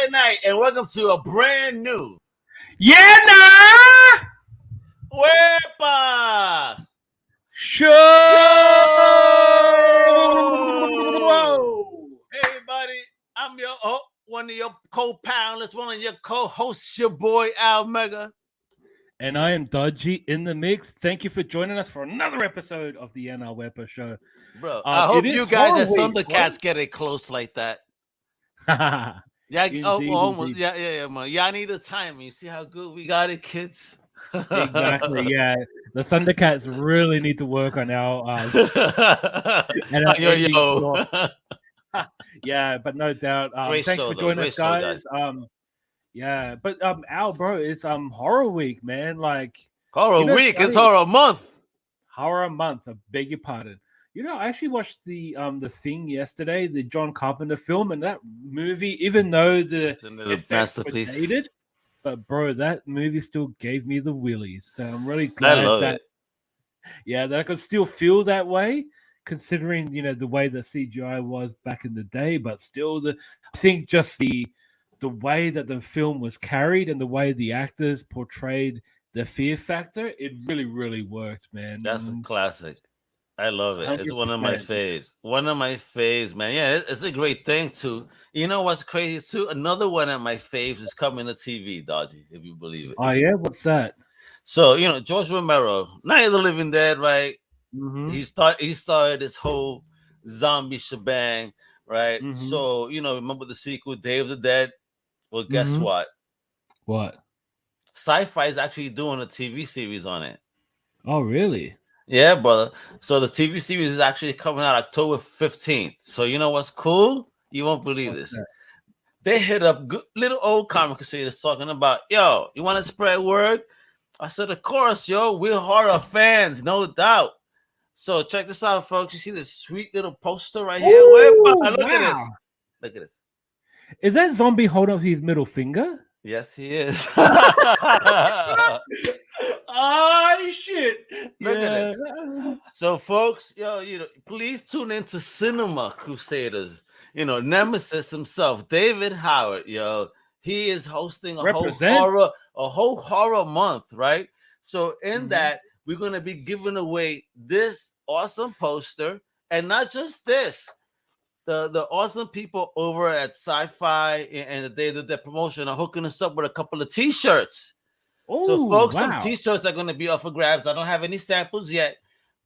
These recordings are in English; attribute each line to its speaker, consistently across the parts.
Speaker 1: Good night, and welcome to a brand new Wepa
Speaker 2: Show!
Speaker 1: Hey, everybody, I'm your one of your co-panelists, one of your co-hosts, your boy Al Mega.
Speaker 2: And I am Dodgy in the mix. Thank you for joining us for another episode of the NR Wepa Show.
Speaker 1: Bro, I hope you guys at Thundercats get it close like that. Yeah,
Speaker 2: indeed,
Speaker 1: almost. Yeah, man. Y'all need the timing. You see how good we got it, kids?
Speaker 2: Exactly. Yeah, the Thundercats really need to work on our. Yeah, but no doubt. Thanks for joining us, guys. Yeah, but Al, bro, it's horror week, man. Like
Speaker 1: horror week. It's horror month.
Speaker 2: Horror month. I beg your pardon. You know, I actually watched the Thing yesterday, the John Carpenter film, and that movie, even though the effects were dated, but bro, that movie still gave me the willies. So I'm really glad that I could still feel that way, considering the way the CGI was back in the day. But still, I think just the way that the film was carried and the way the actors portrayed the fear factor, it really, really worked, man.
Speaker 1: That's a classic. I love it. 100%. It's one of my faves. One of my faves, man. Yeah, it's a great thing too. You know what's crazy too? Another one of my faves is coming to TV, Dodgy, if you believe it.
Speaker 2: Oh yeah, what's that?
Speaker 1: So George Romero, Night of the Living Dead, right?
Speaker 2: Mm-hmm.
Speaker 1: He started this whole zombie shebang, right?
Speaker 2: Mm-hmm.
Speaker 1: So remember the sequel, Day of the Dead? Well, guess what?
Speaker 2: What?
Speaker 1: Sci-Fi is actually doing a TV series on it.
Speaker 2: Oh, really?
Speaker 1: Yeah, brother. So the TV series is actually coming out October 15th. So you know what's cool? You won't believe this. They hit up little old Comic Crusaders talking about, yo, you want to spread word? I said, of course, yo. We're horror fans, no doubt. So check this out, folks. You see this sweet little poster right here? Look at this. Look at this.
Speaker 2: Is that zombie holding up his middle finger?
Speaker 1: Yes, he is.
Speaker 2: Oh shit!
Speaker 1: Look at this. So, folks, please tune into Cinema Crusaders. Nemesis himself, David Howard. He is hosting a whole horror month, right? So, in that, we're gonna be giving away this awesome poster, and not just this. The awesome people over at Sci-Fi and the Day of the Dead promotion are hooking us up with a couple of T-shirts. So, folks, some T-shirts are going to be up for grabs. I don't have any samples yet,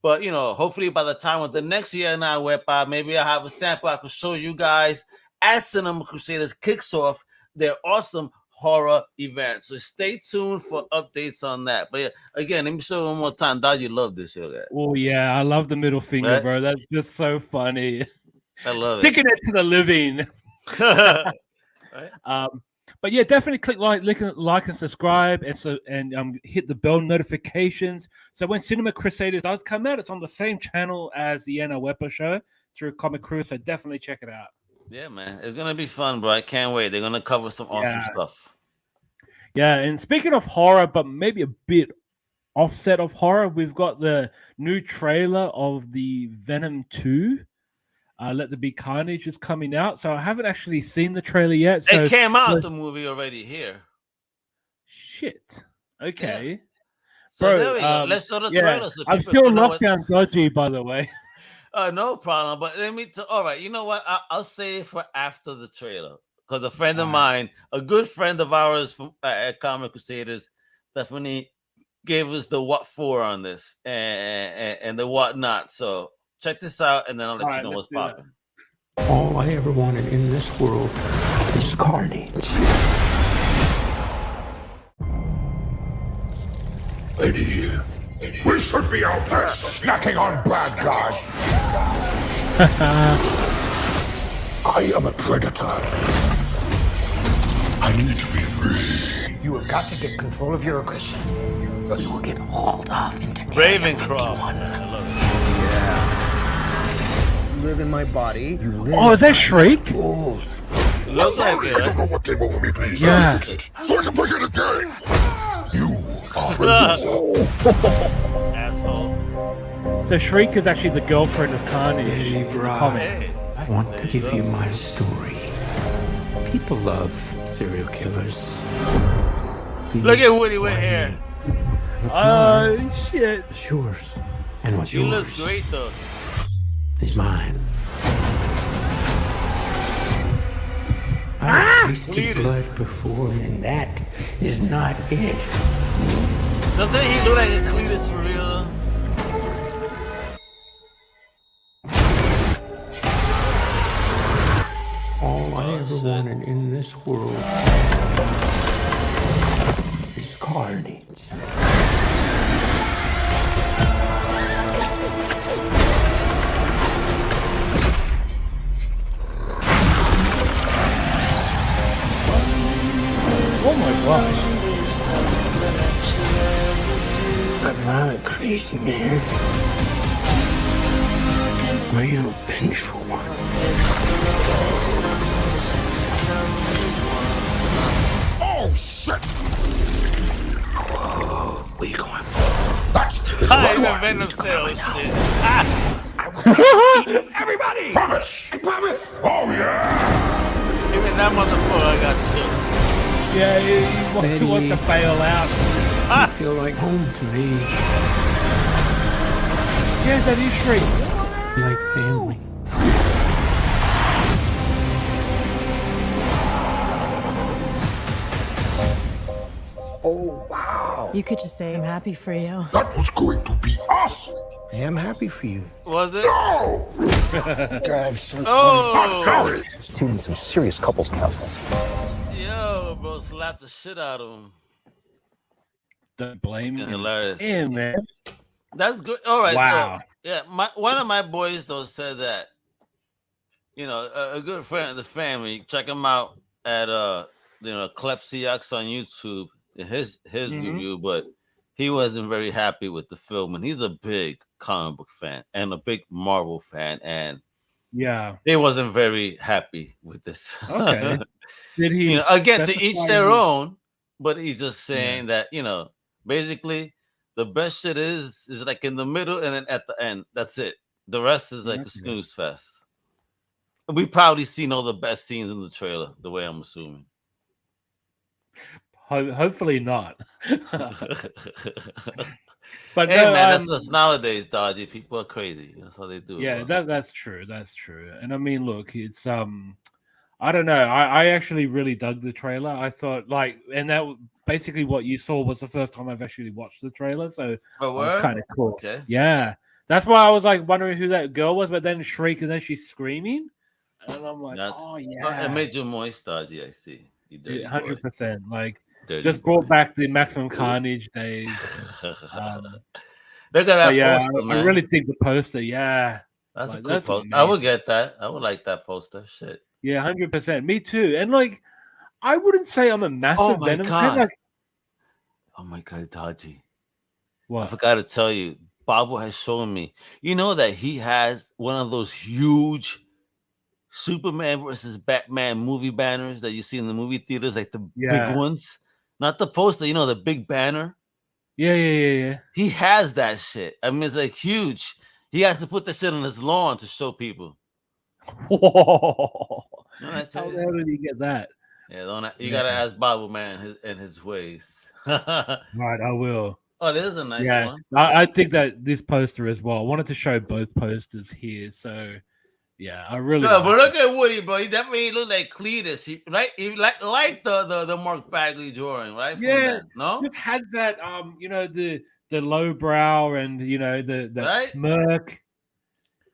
Speaker 1: but hopefully by the time of the next year in our Wepa, maybe I'll have a sample I can show you guys as Cinema Crusaders kicks off their awesome horror event. So stay tuned for updates on that. But again, let me show you one more time. Dad, you love this show, guys.
Speaker 2: Oh yeah, I love the middle finger, right? Bro. That's just so funny.
Speaker 1: I love
Speaker 2: Sticking it to the living.
Speaker 1: Right?
Speaker 2: But yeah, definitely click like and subscribe, and hit the bell notifications. So when Cinema Crusaders does come out, it's on the same channel as the NR Wepa Show through Comic Crew. So definitely check it out.
Speaker 1: Yeah, man, it's gonna be fun, bro. I can't wait. They're gonna cover some awesome stuff.
Speaker 2: Yeah, and speaking of horror, but maybe a bit offset of horror, we've got the new trailer of the Venom 2. Let There Be Carnage is coming out. So I haven't actually seen the trailer yet. So
Speaker 1: it came out the movie already here.
Speaker 2: Shit. Okay.
Speaker 1: Yeah. So bro, there we go. Let's show the trailer. So
Speaker 2: I'm still lockdown Dodgy, by the way.
Speaker 1: No problem. But all right. You know what? I'll say it for after the trailer. Because a friend of mine, a good friend of ours from at Comic Crusaders, definitely gave us the what for on this and the what not. So check this out, and then I'll let you know what's popping.
Speaker 3: All I ever wanted in this world is carnage.
Speaker 4: Eddie, we should be out there snacking on bad guys. I am a predator. I need to be free.
Speaker 3: You have got to get control of your aggression, or you will get hauled off into
Speaker 1: Ravencroft. I love it.
Speaker 3: Yeah. Live in my body. You live.
Speaker 2: Oh, is that Shriek?
Speaker 1: Looks like it.
Speaker 4: I don't know what came over me, please.
Speaker 2: Yeah.
Speaker 4: Fix it so I can push it again. You are a
Speaker 1: asshole.
Speaker 2: So Shriek is actually the girlfriend of Carnage in the comics.
Speaker 3: I want to give you my story. People love serial killers.
Speaker 1: Look at Woody with hair.
Speaker 2: Oh shit!
Speaker 3: It's yours, and what's
Speaker 1: He
Speaker 3: yours
Speaker 1: looks great though.
Speaker 3: is mine. I've tasted
Speaker 1: Cletus.
Speaker 3: blood before, and that is not it.
Speaker 1: Doesn't he look like a Cletus for real?
Speaker 3: All I ever wanted in this world is carnage.
Speaker 2: Oh my gosh!
Speaker 3: I'm not a crazy man. I am a vengeful one.
Speaker 4: Oh, shit!
Speaker 3: Whoa, where you going?
Speaker 4: That's
Speaker 1: I the Venom sales shit.
Speaker 3: Everybody!
Speaker 4: Promise!
Speaker 3: I promise!
Speaker 4: Oh, yeah!
Speaker 1: Even that motherfucker got shit.
Speaker 2: Yeah, he wants to bail out.
Speaker 3: You feel like home to me.
Speaker 2: Yeah, that is Shriek.
Speaker 3: Like family. Oh, wow.
Speaker 5: You could just say I'm happy for you.
Speaker 4: That was going to be us!
Speaker 3: I am happy for you.
Speaker 1: Was it?
Speaker 4: No!
Speaker 3: God, I'm so
Speaker 1: Oh,
Speaker 4: Sorry!
Speaker 3: Two in some serious couples counseling.
Speaker 1: yo, bro, slapped the shit out of him.
Speaker 2: Don't blame
Speaker 1: Fucking
Speaker 2: him.
Speaker 1: hilarious.
Speaker 2: Yeah, man.
Speaker 1: That's good. All right.
Speaker 2: Wow.
Speaker 1: So, yeah, one of my boys though said that, you know, a good friend of the family. Check him out at Klepsiax on YouTube. His review, but he wasn't very happy with the film, and he's a big comic book fan and a big Marvel fan, and
Speaker 2: Yeah.
Speaker 1: he wasn't very happy with this.
Speaker 2: Okay. Did he?
Speaker 1: You know, again, to each
Speaker 2: specify
Speaker 1: their
Speaker 2: his-
Speaker 1: own, but he's just saying that, you know, basically the best shit is like in the middle and then at the end. That's it. The rest is like a snooze fest. We probably seen all the best scenes in the trailer, the way I'm assuming.
Speaker 2: Hopefully not. But
Speaker 1: Hey
Speaker 2: no,
Speaker 1: man, that's just nowadays, Dodgy. People are crazy. That's how they do it.
Speaker 2: yeah,
Speaker 1: bro.
Speaker 2: that's true. That's true. And I mean, look, it's I don't know. I actually really dug the trailer. I thought and that basically what you saw was the first time I've actually watched the trailer, so
Speaker 1: Oh,
Speaker 2: it was
Speaker 1: word?
Speaker 2: kind of cool.
Speaker 1: Okay.
Speaker 2: Yeah, that's why I was like wondering who that girl was, but then Shriek and then she's screaming, and I'm like,
Speaker 1: That's-
Speaker 2: oh
Speaker 1: It
Speaker 2: yeah,
Speaker 1: made you moist, Dodgy. I see. You dirty boy.
Speaker 2: 100%. Like
Speaker 1: Dirty
Speaker 2: just
Speaker 1: boy.
Speaker 2: brought back the Maximum Carnage days.
Speaker 1: Look at that
Speaker 2: But yeah,
Speaker 1: poster,
Speaker 2: I
Speaker 1: man.
Speaker 2: really dig the poster. Yeah,
Speaker 1: That's
Speaker 2: like,
Speaker 1: a cool
Speaker 2: that's
Speaker 1: poster. I would
Speaker 2: amazing.
Speaker 1: get that. I would like that poster. Shit.
Speaker 2: Yeah, 100%. Me too. And like, I wouldn't say I'm a massive
Speaker 1: my
Speaker 2: Venom
Speaker 1: God.
Speaker 2: fan. Like,
Speaker 1: Oh my god, Dodgy. I
Speaker 2: what?
Speaker 1: forgot to tell you. Bobo has shown me. You know that he has one of those huge Superman versus Batman movie banners that you see in the movie theaters, like the
Speaker 2: Yeah.
Speaker 1: big ones. Not the poster, you know, the big banner.
Speaker 2: Yeah.
Speaker 1: He has that shit. I mean, it's like huge. He has to put that shit on his lawn to show people.
Speaker 2: Whoa.
Speaker 1: You know that
Speaker 2: How
Speaker 1: crazy?
Speaker 2: the hell did he get that?
Speaker 1: Yeah, you
Speaker 2: Yeah.
Speaker 1: gotta ask Bobo Man and his ways. Oh,
Speaker 2: Right, I will.
Speaker 1: there's a nice
Speaker 2: Yeah,
Speaker 1: one.
Speaker 2: I think that this poster as well. I wanted to show both posters here, so yeah, I really.
Speaker 1: Yeah,
Speaker 2: like
Speaker 1: but
Speaker 2: it.
Speaker 1: look at Woody, bro. He definitely look like Cletus. He like the Mark Bagley drawing, right? From
Speaker 2: Yeah,
Speaker 1: that, no?
Speaker 2: just had that the low brow and the
Speaker 1: Right?
Speaker 2: smirk.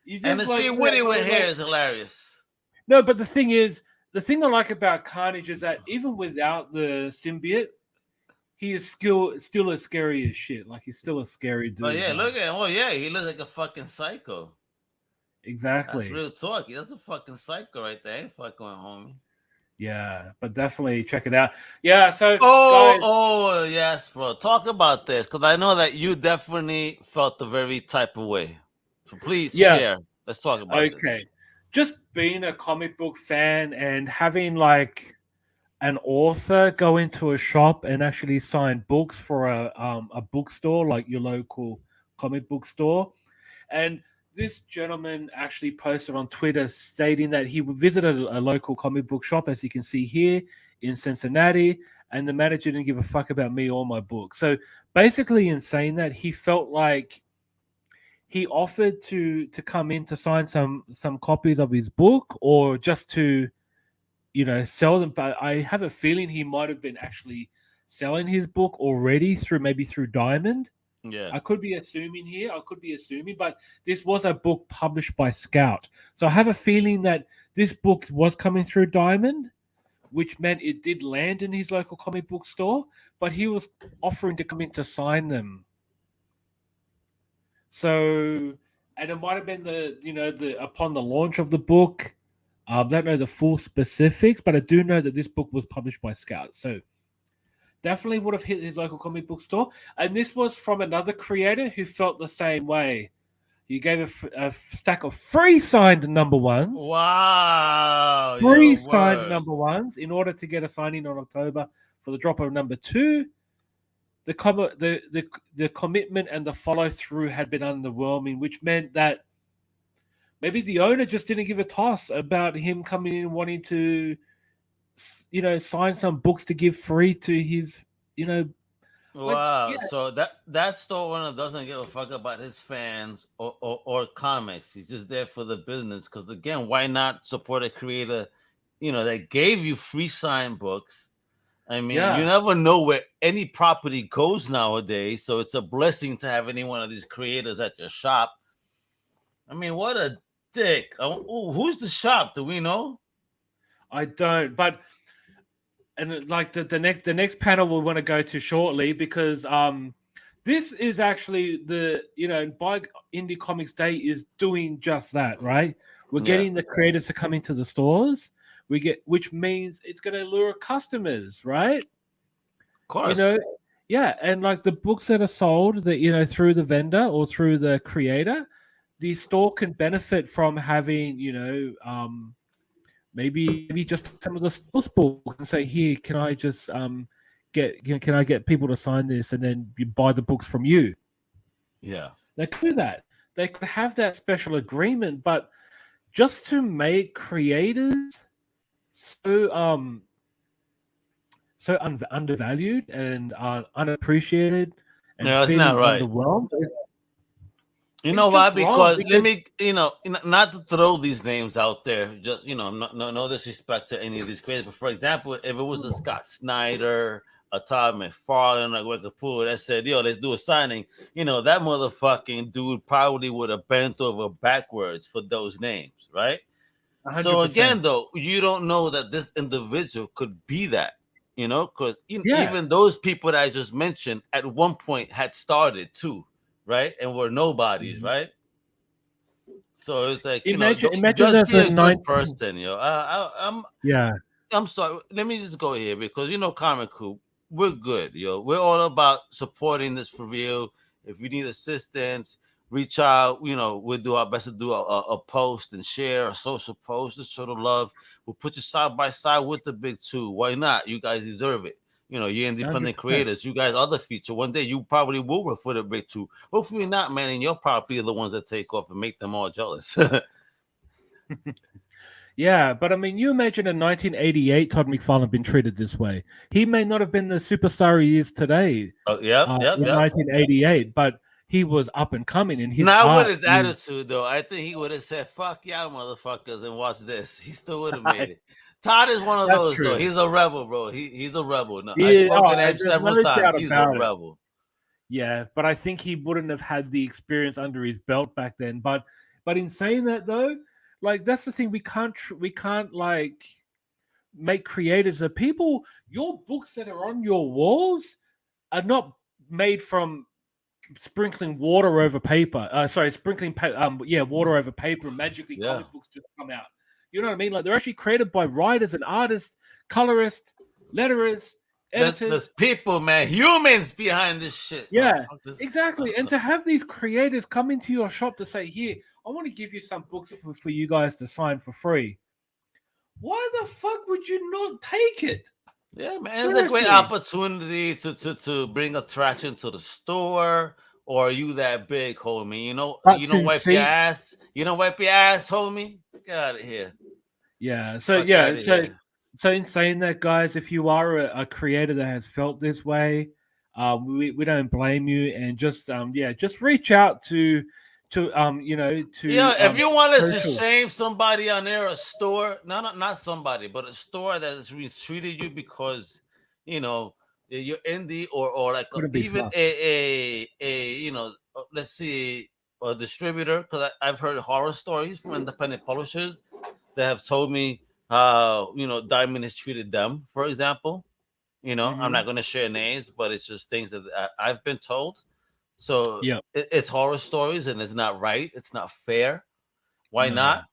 Speaker 2: You
Speaker 1: And to
Speaker 2: just
Speaker 1: see
Speaker 2: like
Speaker 1: Woody
Speaker 2: that,
Speaker 1: with
Speaker 2: like-
Speaker 1: hair is hilarious.
Speaker 2: No, but the thing I like about Carnage is that even without the symbiote, he is still as scary as shit. Like he's still a scary dude.
Speaker 1: Oh yeah,
Speaker 2: man.
Speaker 1: look at him. Oh yeah, he looks like a fucking psycho.
Speaker 2: Exactly.
Speaker 1: That's real talk. That's a fucking psycho right there. Ain't fucking with homie.
Speaker 2: Yeah, but definitely check it out. Yeah, so guys,
Speaker 1: Oh yes, bro. Talk about this because I know that you definitely felt the very type of way. So please share. Let's talk about it.
Speaker 2: okay. Just being a comic book fan and having like an author go into a shop and actually sign books for a bookstore, like your local comic book store. And this gentleman actually posted on Twitter stating that he visited a local comic book shop, as you can see here in Cincinnati, and the manager didn't give a fuck about me or my book. So basically, in saying that, he felt like he offered to come in to sign some copies of his book, or just to, you know, sell them. But I have a feeling he might have been actually selling his book already through Diamond.
Speaker 1: Yeah,
Speaker 2: I could be assuming, but this was a book published by Scout. So I have a feeling that this book was coming through Diamond, which meant it did land in his local comic book store, but he was offering to come in to sign them. So, and it might have been upon the launch of the book. I don't know the full specifics, but I do know that this book was published by Scout. So definitely would have hit his local comic book store. And this was from another creator who felt the same way. He gave a stack of free signed number ones.
Speaker 1: Wow.
Speaker 2: Free signed number ones in order to get a signing on October for the drop of number 2. The commitment and the follow through had been underwhelming, which meant that maybe the owner just didn't give a toss about him coming in wanting to, you know, sign some books to give free to his, you know.
Speaker 1: Wow. Like, yeah. So that store owner doesn't give a fuck about his fans or comics. He's just there for the business. Because again, why not support a creator, you know, that gave you free signed books? I mean, you never know where any property goes nowadays. So it's a blessing to have any one of these creators at your shop. I mean, what a dick. Who's the shop? Do we know? I don't.
Speaker 2: But and like the next panel we'll want to go to shortly, because this is actually by Indie Comics Day is doing just that, right? We're getting the creators to come into the stores. Which means it's going to lure customers, right?
Speaker 1: Of course.
Speaker 2: You know, yeah, and like the books that are sold, that, you know, through the vendor or through the creator, the store can benefit from having, you know, maybe just some of the store's books and say, here, can I just can I get people to sign this, and then you buy the books from you?
Speaker 1: Yeah,
Speaker 2: they could do that. They could have that special agreement, but just to make creators so undervalued and unappreciated, and
Speaker 1: it's not right.
Speaker 2: Underwhelmed.
Speaker 1: You know why? Because let me, you know, not to throw these names out there, just, you know, no disrespect to any of these creators, but for example, if it was a Scott Snyder, a Todd McFarlane, like Wicked Pool that said, yo, let's do a signing, you know, that motherfucking dude probably would have bent over backwards for those names, right? 100%. So again, though, you don't know that this individual could be that, you know, because even those people that I just mentioned at one point had started too, right, and were nobodies, right? So it's like,
Speaker 2: imagine
Speaker 1: just be a good person, yo. I'm sorry. Let me just go here because, you know, Comic Crew, we're good, yo. We're all about supporting this for real. If you need assistance, reach out. You know, we'll do our best to do a post and share a social post to show the love. We'll put you side by side with the big two. Why not? You guys deserve it. You know, you're independent 100%. Creators. You guys are the feature. One day you probably will work for the big two. Hopefully not, man. And you're probably the ones that take off and make them all jealous.
Speaker 2: Yeah, but I mean, you imagine in 1988, Todd McFarlane been treated this way. He may not have been the superstar he is today.
Speaker 1: Oh, in
Speaker 2: 1988, but he was up and coming. And
Speaker 1: with his attitude, though, I think he would have said, "Fuck y'all, motherfuckers," and watch this. He still would have made it. Todd is one of those, though. He's a rebel, bro. He's a rebel. No, I've spoken to him several times. He's a rebel.
Speaker 2: Yeah, but I think he wouldn't have had the experience under his belt back then. But in saying that, though, like, that's the thing. We can't like make creators of people. Your books that are on your walls are not made from sprinkling water over paper. Water over paper, and magically comic books just come out. You know what I mean? Like, they're actually created by writers and artists, colorists, letterers, editors.
Speaker 1: There's people, man, humans behind this shit.
Speaker 2: Yeah, exactly. And to have these creators come into your shop to say, here, I want to give you some books for you guys to sign for free. Why the fuck would you not take it?
Speaker 1: Yeah, man. Seriously. It's a great opportunity to bring attraction to the store. Or are you that big, homie? You know, wipe your ass. You don't wipe your ass, homie. Get out of here.
Speaker 2: Yeah. So in saying that, guys, if you are a creator that has felt this way, we don't blame you, and just just reach out to
Speaker 1: if you want us to
Speaker 2: social.
Speaker 1: shame somebody on there, a store, not somebody, but a store that has mistreated you because you're indie or like even a let's see, a distributor, because I've heard horror stories from independent publishers that have told me how Diamond has treated them, for example. I'm not going to share names, but it's just things that I've been told. So it's horror stories, and it's not right. It's not fair. Why not?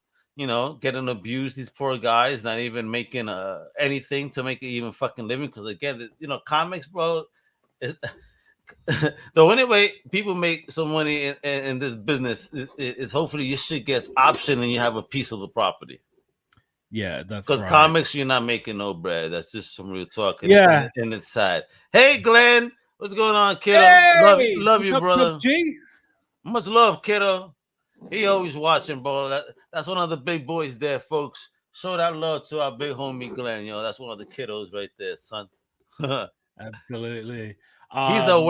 Speaker 1: Getting abused, these poor guys, not even making anything to make it even fucking living. Because again, comics, bro. The only way people make some money in this business is hopefully your shit gets optioned and you have a piece of the property.
Speaker 2: Yeah, that's
Speaker 1: because
Speaker 2: right.
Speaker 1: comics, you're not making no bread. That's just some real talk. And and it's sad. Hey, Glenn, what's going on, kiddo?
Speaker 2: Hey!
Speaker 1: Love you, brother.
Speaker 2: G?
Speaker 1: Much love, kiddo. He always watching, bro. That's one of the big boys there, folks. Show that love to our big homie Glenn. That's one of the kiddos right there, son.
Speaker 2: Absolutely.
Speaker 1: He's Lil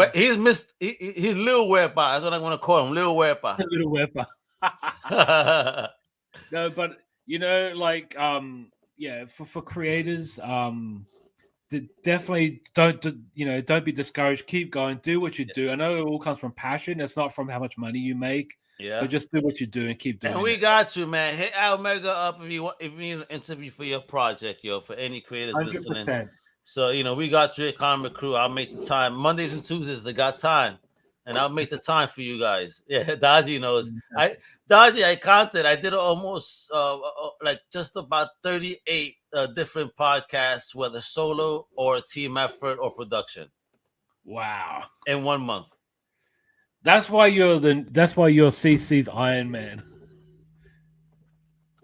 Speaker 1: Wepa. That's what I want to call him, Lil Wepa.
Speaker 2: Little Wepa. No, but for creators, definitely don't be discouraged. Keep going. Do what you do. I know it all comes from passion. It's not from how much money you make. Yeah. But just do what you do and keep doing it.
Speaker 1: And we got you, man. Hit Omega up if you need an interview for your project, for any creators 100%. Listening. So, we got you at Comic Crew. I'll make the time. Mondays and Tuesdays, they got time. And I'll make the time for you guys. Yeah, Dodgy knows. I counted. I did almost just about 38 different podcasts, whether solo or a team effort or production.
Speaker 2: Wow.
Speaker 1: In 1 month.
Speaker 2: That's why you're CC's Iron Man.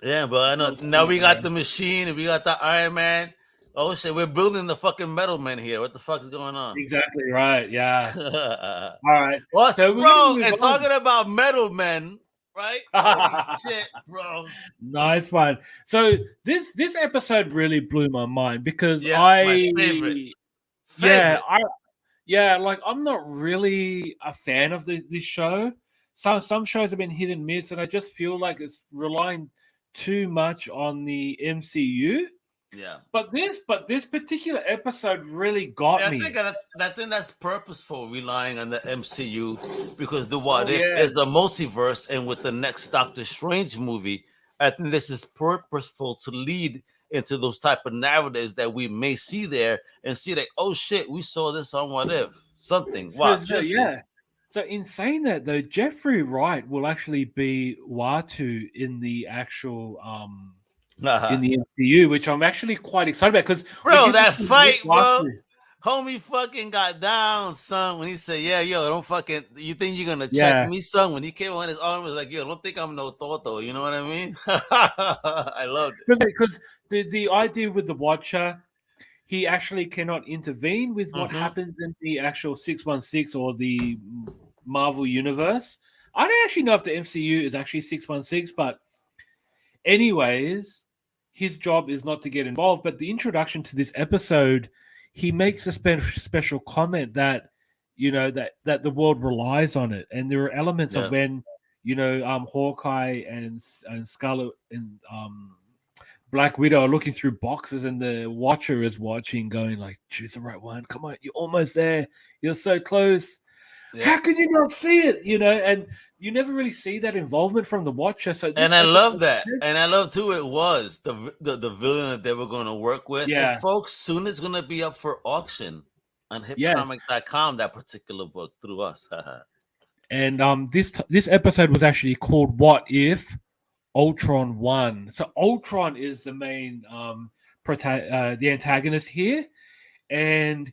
Speaker 1: Yeah, but I know now we got the machine and we got the Iron Man. Oh shit, we're building the fucking Metal Man here. What the fuck is going on?
Speaker 2: Exactly right. Yeah. All right.
Speaker 1: Well, so bro, and talking about Metal Men, right? Holy shit, bro.
Speaker 2: Nice one. So this episode really blew my mind because
Speaker 1: my favorite.
Speaker 2: I'm not really a fan of this show. Some shows have been hit and miss, and I just feel like it's relying too much on the MCU.
Speaker 1: Yeah,
Speaker 2: but this particular episode really got me.
Speaker 1: I think that's purposeful, relying on the MCU, because the What If is a multiverse, and with the next Doctor Strange movie, I think this is purposeful to lead into those type of narratives that we may see there and see like, oh shit, we saw this on What If something. Wow,
Speaker 2: So in saying that though, Jeffrey Wright will actually be Uatu in the actual in the MCU, which I'm actually quite excited about because
Speaker 1: that fight, bro, homie fucking got down, son. When he said, don't fucking, you think you're gonna check me, son? When he came on his arm, was like, don't think I'm no Toto. You know what I mean? I loved it
Speaker 2: because the idea with the Watcher, he actually cannot intervene with what happens in the actual 616 or the Marvel universe. I don't actually know if the MCU is actually 616, but anyways, his job is not to get involved. But the introduction to this episode, he makes a special comment that that the world relies on it, and there are elements of when Hawkeye and Scarlet and Black Widow are looking through boxes, and the Watcher is watching, going like, "Choose the right one. Come on, you're almost there. You're so close. How can you not see it?" And you never really see that involvement from the Watcher.
Speaker 1: And I love that. And I love too, it was the villain that they were going to work with. Yeah. And folks, soon it's going to be up for auction on hipcomic.com, that particular book, through us.
Speaker 2: And this episode was actually called What If Ultron Won. So Ultron is the main the antagonist here, and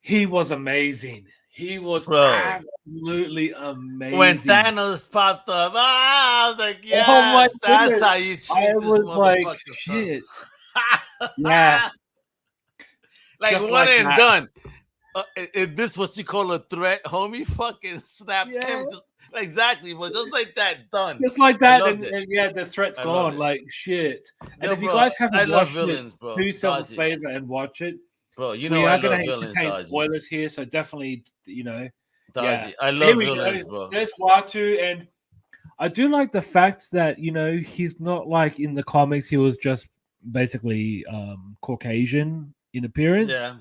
Speaker 2: he was amazing. He was absolutely amazing.
Speaker 1: When Thanos popped up, I was like, yes, that's how you treat this motherfucker. Like,
Speaker 2: shit. Yeah.
Speaker 1: Like, just one and done. Is this what you call a threat, homie? Fucking snaps him. Exactly, but just like that, done.
Speaker 2: Just like that, and yeah, the threat's gone. Like shit. And if you guys haven't watched
Speaker 1: villains,
Speaker 2: it,
Speaker 1: bro.
Speaker 2: do yourself a favor and watch it,
Speaker 1: bro. You
Speaker 2: we
Speaker 1: know
Speaker 2: are going to entertain spoilers here, so definitely,
Speaker 1: Dodgy.
Speaker 2: Yeah.
Speaker 1: I love villains, bro.
Speaker 2: There's Watu, and I do like the fact that he's not like in the comics. He was just basically Caucasian in appearance.
Speaker 1: Yeah,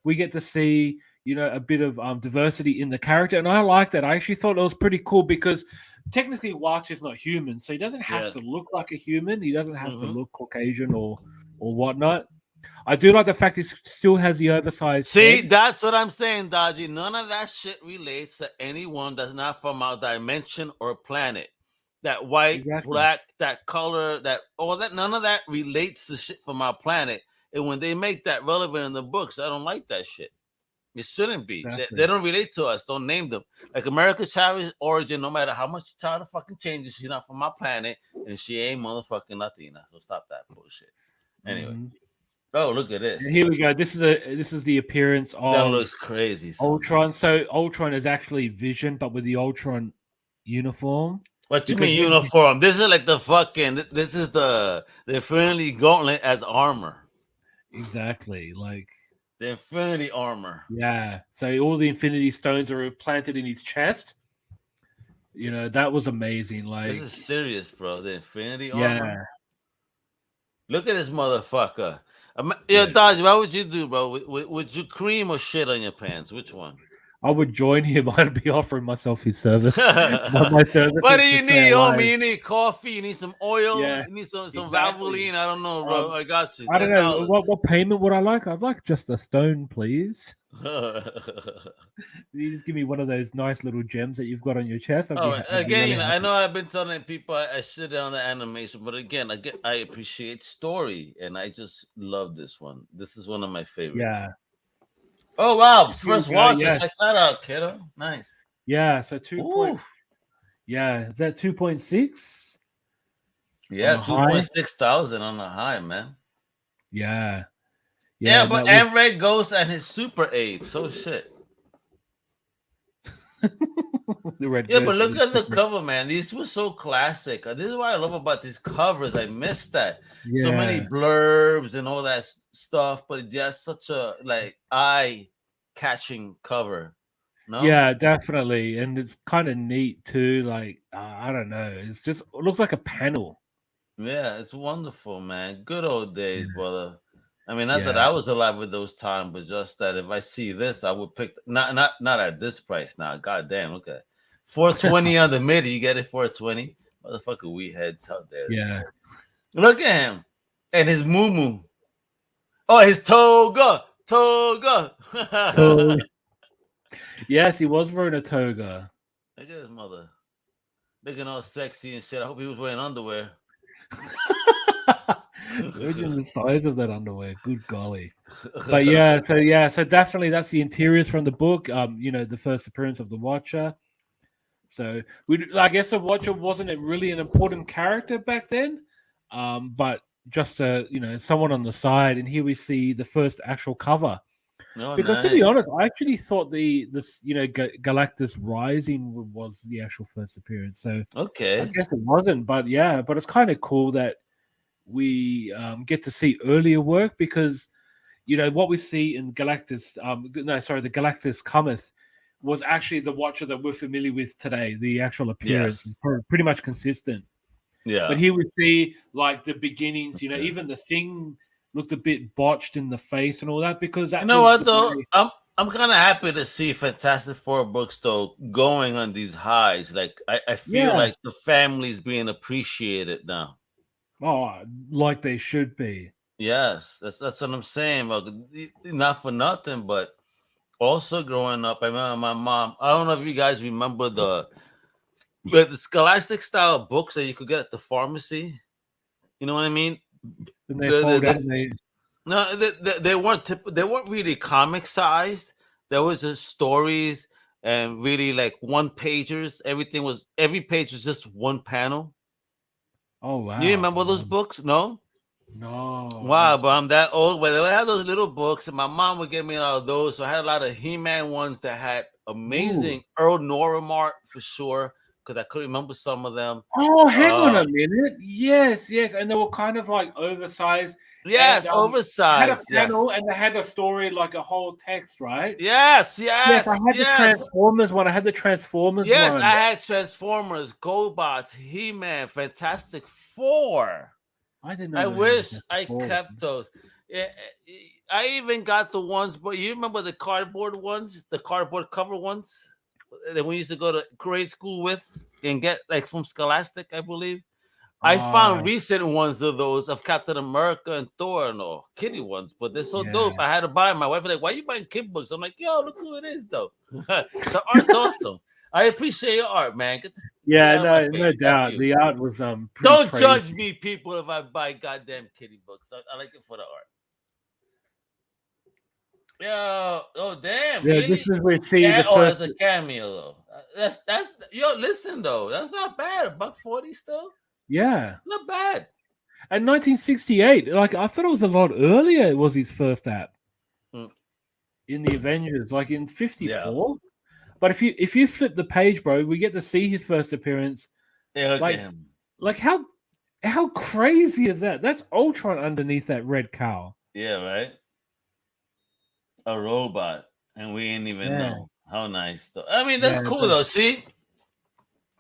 Speaker 2: we get to see a bit of diversity in the character, and I like that. I actually thought it was pretty cool because technically Watu is not human, so he doesn't have to look like a human. He doesn't have to look Caucasian or whatnot. I do like the fact he still has the oversized.
Speaker 1: See, that's what I'm saying, Dodgy. None of that shit relates to anyone that's not from our dimension or planet. That white, black, that color, that all that, none of that relates to shit from our planet. And when they make that relevant in the books, I don't like that shit. It shouldn't be. They don't relate to us. Don't name them. Like America's Chavez origin, no matter how much you try to fucking change it, she's not from my planet, and she ain't motherfucking Latina. So stop that bullshit. Anyway. Oh, look at this.
Speaker 2: Here we go. This is the appearance of.
Speaker 1: That looks crazy.
Speaker 2: Ultron. So Ultron is actually Vision, but with the Ultron uniform.
Speaker 1: What you mean uniform? This is like the fucking. This is the Infinity Gauntlet as armor.
Speaker 2: Exactly, like
Speaker 1: the Infinity armor.
Speaker 2: Yeah. So all the Infinity Stones are planted in his chest. That was amazing. Like
Speaker 1: this is serious, bro. The Infinity armor. Yeah. Look at this motherfucker. Dodgy, what would you do, bro? Would you cream or shit on your pants? Which one?
Speaker 2: I would join him. I'd be offering myself his service.
Speaker 1: My service. What do you need, homie? You need coffee. You need some oil. Yeah, you need some Valvoline. I don't know, bro. I got you.
Speaker 2: I don't know. What payment would I like? I'd like just a stone, please. You just give me one of those nice little gems that you've got on your chest.
Speaker 1: Again, I know I've been telling people I shit on the animation, but again, I appreciate story, and I just love this one. This is one of my favorites.
Speaker 2: Yeah.
Speaker 1: Oh wow! First watch. Yes. Check that out, kiddo. Nice.
Speaker 2: Yeah. So 2. Yeah. Is that 2.6?
Speaker 1: Yeah, 2,600 on the high, man.
Speaker 2: Yeah.
Speaker 1: Yeah, but and Red Ghost and his Super Ape. So shit. But look at the cover, man. These were so classic. This is what I love about these covers. I miss that. Yeah. So many blurbs and all that stuff, but just such a eye-catching cover. No?
Speaker 2: Yeah, definitely, and it's kind of neat too. Like I don't know, it looks like a panel.
Speaker 1: Yeah, it's wonderful, man. Good old days, brother. I mean, not that I was alive with those times, but just that if I see this, I would pick not at this price now. God damn, look at $420 on the MIDI. You get it $420. Motherfucker, we heads out there.
Speaker 2: Yeah.
Speaker 1: Look at him. And his moo. Oh, his toga.
Speaker 2: Yes, he was wearing a toga.
Speaker 1: Look at his mother. Looking all sexy and shit. I hope he was wearing underwear.
Speaker 2: Imagine the size of that underwear. Good golly. But so definitely that's the interiors from the book. The first appearance of the Watcher. So I guess the Watcher wasn't really an important character back then. But just someone on the side, and here we see the first actual cover.
Speaker 1: Oh,
Speaker 2: because
Speaker 1: nice.
Speaker 2: To be honest, I actually thought Galactus Rising was the actual first appearance. So
Speaker 1: okay,
Speaker 2: I guess it wasn't, but it's kind of cool that we get to see earlier work because what we see in Galactus, the Galactus Cometh was actually the Watcher that we're familiar with today. The actual appearance is pretty much consistent.
Speaker 1: Yeah,
Speaker 2: but here we see like the beginnings. Even the Thing looked a bit botched in the face and all that because that.
Speaker 1: You know what though? I'm kind of happy to see Fantastic Four books though going on these highs. Like I feel like the family's being appreciated now.
Speaker 2: Oh, like they should be.
Speaker 1: Yes, that's what I'm saying. Well, not for nothing, but also growing up, I remember my mom. I don't know if you guys remember the Scholastic style books that you could get at the pharmacy. You know what I mean? They weren't really comic sized. There was just stories and really like one pagers. Every page was just one panel.
Speaker 2: Oh wow!
Speaker 1: You remember those books? No.
Speaker 2: Wow,
Speaker 1: but I'm that old. But they had those little books, and my mom would give me a lot of those. So I had a lot of He-Man ones that had amazing Earl Northam art for sure. because I couldn't remember some of them.
Speaker 2: Oh, hang on a minute. Yes, and they were kind of like oversized.
Speaker 1: Yes,
Speaker 2: and,
Speaker 1: oversized.
Speaker 2: Had a panel and they had a story like a whole text, right?
Speaker 1: Yes.
Speaker 2: I had the Transformers one. I had the Transformers one.
Speaker 1: Yes, I had Transformers, GoBots, He-Man, Fantastic Four.
Speaker 2: I didn't know.
Speaker 1: I wish I kept those. Yeah, I even got the ones, but you remember the cardboard ones, the cardboard cover ones that we used to go to grade school with and get like from Scholastic, I believe. I found recent ones of those of Captain America and Thor and all kitty ones, but they're so dope. I had to buy them. My wife was like, "Why are you buying kid books?" I'm like, "Yo, look who it is, though." The art's awesome. I appreciate your art, man.
Speaker 2: No doubt. The art was
Speaker 1: Don't judge me, people, if I buy goddamn kitty books. I like it for the art. Yo, oh damn!
Speaker 2: Yeah,
Speaker 1: really?
Speaker 2: this is where we see the first.
Speaker 1: That's a cameo though. That's yo. Listen though, that's not bad. $140 still.
Speaker 2: Yeah,
Speaker 1: not bad.
Speaker 2: And 1968, like I thought it was a lot earlier. It was his first app in the Avengers, like in 54. Yeah. But if you flip the page, bro, we get to see his first appearance.
Speaker 1: Yeah,
Speaker 2: like how crazy is that? That's Ultron underneath that red cow.
Speaker 1: Yeah, right. A robot, and we ain't even know. How nice, though. I mean, that's cool, though. See,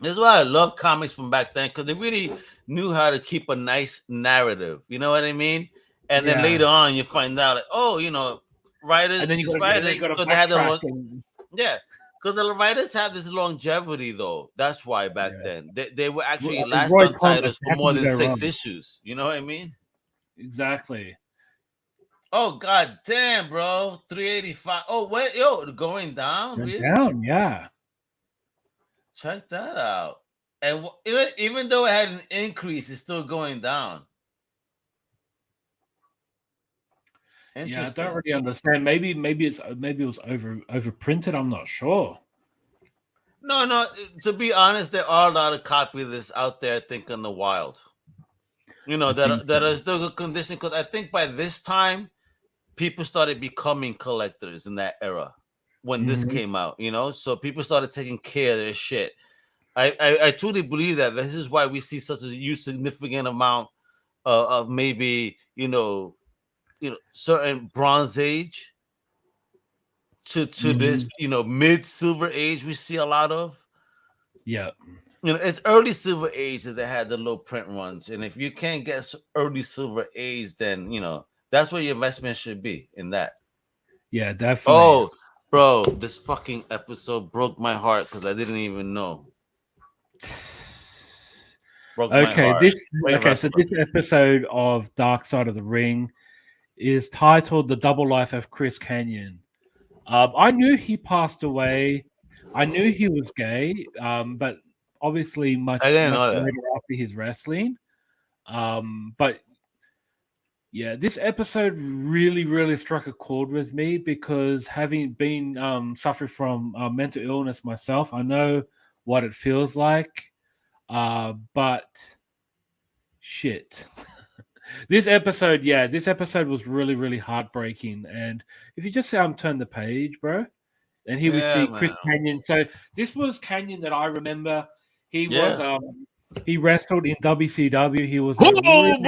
Speaker 1: this is why I love comics from back then, because they really knew how to keep a nice narrative. You know what I mean? And then later on, you find out, like, oh, you know, writers,
Speaker 2: and then you got
Speaker 1: because the writers have this longevity, though. That's why back then they were actually last on titles for more than 6 issues. You know what I mean?
Speaker 2: Exactly.
Speaker 1: Oh god damn, bro! 385. Oh wait, yo, going down.
Speaker 2: Really? Down, yeah.
Speaker 1: Check that out. And even though it had an increase, it's still going down.
Speaker 2: Yeah, I don't really understand. Maybe it was overprinted. I'm not sure.
Speaker 1: No. To be honest, there are a lot of copies of this out there. I think in the wild. You know that are still good condition, because I think by this time, people started becoming collectors in that era when this came out, you know, so people started taking care of their shit. I truly believe that this is why we see such a huge significant amount of maybe, you know, certain Bronze Age to this, you know, mid Silver Age we see a lot of.
Speaker 2: Yeah.
Speaker 1: You know, it's early Silver Age that they had the low print ones. And if you can't get early Silver Age, then, you know, that's where your investment should be in that.
Speaker 2: Yeah, definitely.
Speaker 1: Oh, bro, this fucking episode broke my heart because I didn't even know.
Speaker 2: So this episode of Dark Side of the Ring is titled "The Double Life of Chris Kanyon." I knew he passed away. I knew he was gay, but obviously much later after his wrestling. But yeah, this episode really, really struck a chord with me because having been suffering from mental illness myself, I know what it feels like. But shit. This episode was really, really heartbreaking. And if you just turn the page, bro, and here we see Chris Kanyon. So this was Kanyon that I remember. He was he wrestled in WCW. He was
Speaker 1: Kanyon.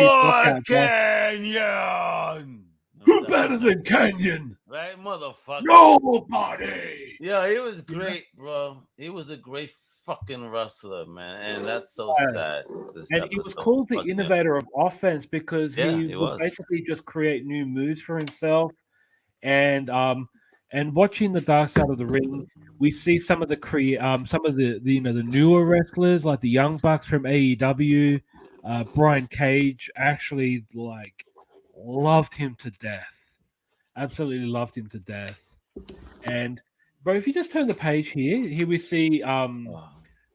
Speaker 2: Who better than Kanyon?
Speaker 1: Right, motherfucker.
Speaker 2: Nobody.
Speaker 1: Yeah, he was great, bro. He was a great fucking wrestler, man, and that's so sad.
Speaker 2: And he was called the innovator of offense because he would basically just create new moves for himself. And watching the Dark Side of the Ring, we see some of the the newer wrestlers like the Young Bucks from AEW. Brian Cage actually loved him to death, absolutely loved him to death. And bro, if you just turn the page here we see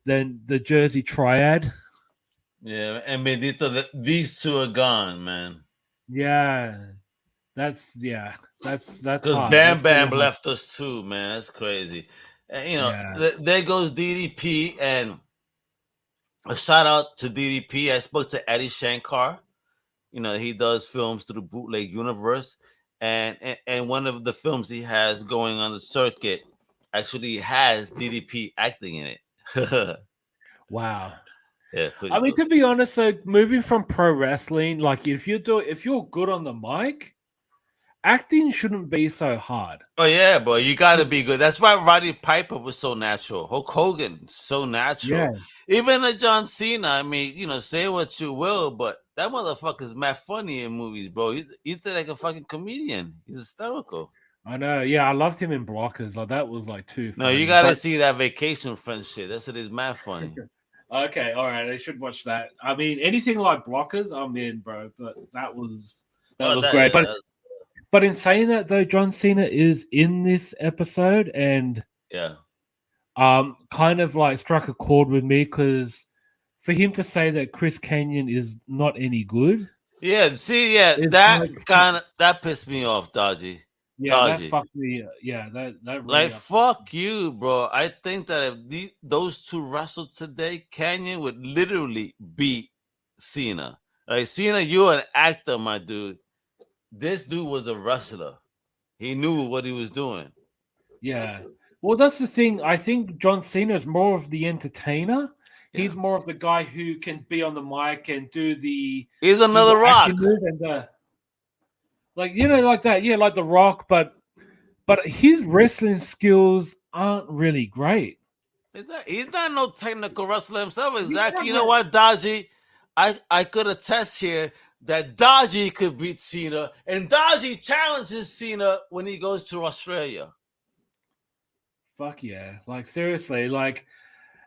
Speaker 2: then the Jersey Triad.
Speaker 1: Yeah, and Bendito, these two are gone, man.
Speaker 2: Yeah, that's because
Speaker 1: Bam Bam left us too, man. That's crazy. And, you know, there goes DDP, and a shout out to DDP. I spoke to Eddie Shankar. You know, he does films through the Bootleg Universe, and one of the films he has going on the circuit actually has DDP acting in it.
Speaker 2: Wow.
Speaker 1: Yeah,
Speaker 2: I mean, to be honest, so moving from pro wrestling, like if you're good on the mic, acting shouldn't be so hard.
Speaker 1: Oh yeah, bro, you got to be good. That's why Roddy Piper was so natural. Hulk Hogan, so natural.
Speaker 2: Yeah.
Speaker 1: Even John Cena. I mean, say what you will, but that motherfucker's mad funny in movies, bro. He's like a fucking comedian. He's hysterical.
Speaker 2: I know. Yeah, I loved him in Blockers. Like that was like too funny.
Speaker 1: No, you gotta see that Vacation Friends shit. That's what is mad funny.
Speaker 2: Okay, all right. I should watch that. I mean, anything like Blockers, I'm in, bro. But that was great.
Speaker 1: Yeah,
Speaker 2: but in saying that, though, John Cena is in this episode, and kind of like struck a chord with me because for him to say that Chris Kanyon is not any good.
Speaker 1: Yeah, see, that pissed me off, Dodgy.
Speaker 2: Yeah, Dodgy. That fucked me. Yeah, that really
Speaker 1: like fuck me. You, bro. I think that if those two wrestled today, Kanyon would literally beat Cena. Like Cena, you're an actor, my dude. This dude was a wrestler. He knew what he was doing.
Speaker 2: Yeah. Well, that's the thing. I think John Cena is more of the entertainer. Yeah. He's more of the guy who can be on the mic and do the.
Speaker 1: He's another Rock.
Speaker 2: And, like that, yeah, like the Rock, but his wrestling skills aren't really great.
Speaker 1: He's not no technical wrestler himself. Exactly. You know what, Dodgy? I could attest here that Dodgy could beat Cena, and Dodgy challenges Cena when he goes to Australia.
Speaker 2: Fuck yeah! Like seriously, like,